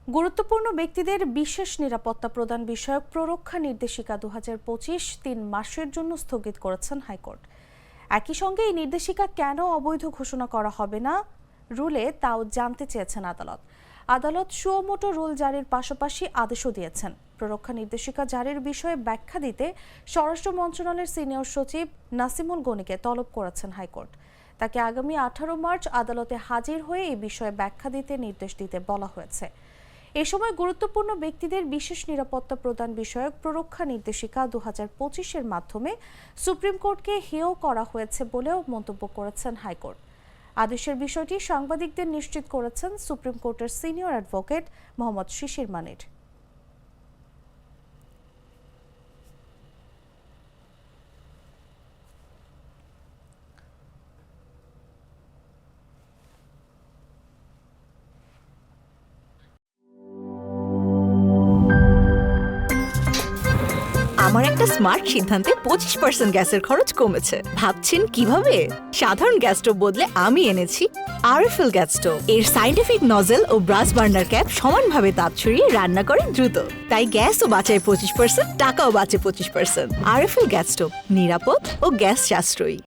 গুরুত্বপূর্ণ ব্যক্তিদের বিশেষ নিরাপত্তা প্রদান বিষয়ক প্ররক্ষা নির্দেশিকা 2025 3 মাসের জন্য স্থগিত করেছেন হাইকোর্ট। একই সঙ্গে এই নির্দেশিকা কেন অবৈধ ঘোষণা করা হবে না রুলে তাও জানতে চেয়েছেন আদালত সুও মোটো রুল জারির পাশাপাশি আদেশও দিয়েছেন। প্ররক্ষা নির্দেশিকা জারির বিষয়ে ব্যাখ্যা দিতে স্বরাষ্ট্র মন্ত্রণালয়ের সিনিয়র সচিব নাসিমুল গনিকে তলব করেছেন হাইকোর্ট। তাকে আগামী 18 মার্চ আদালতে হাজির হয়ে এই বিষয়ে ব্যাখ্যা দিতে নির্দেশ দিতে বলা হয়েছে। এ সময় গুরুত্বপূর্ণ ব্যক্তিদের বিশেষ নিরাপত্তা প্রদান বিষয়ক প্ররক্ষা নির্দেশিকা 2025-এর মাধ্যমে সুপ্রিম কোর্টকে হেয় করা হয়েছে বলেও মন্তব্য করেছেন হাইকোর্ট। আদেশের বিষয়টি সাংবাদিকদের নিশ্চিত করেছেন সুপ্রিম কোর্টের সিনিয়র অ্যাডভোকেট মোহাম্মদ শিশির মানির। আমার একটা স্মার্ট সিদ্ধান্তে 25% গ্যাসের খরচ কমেছে। ভাবছেন কিভাবে? সাধারণ গ্যাস স্টোভ বদলে আমি এনেছি আরএফএল গ্যাস স্টোভ। এর সাইন্টিফিক নজল ও ব্রাস বার্নার ক্যাপ সমানভাবে তাপ ছড়িয়ে রান্না করে দ্রুত, তাই গ্যাসও বাঁচায় 25%, টাকাও বাঁচে 25%। আরএফএল গ্যাস স্টোভ নিরাপদ ও গ্যাস সাশ্রয়ী।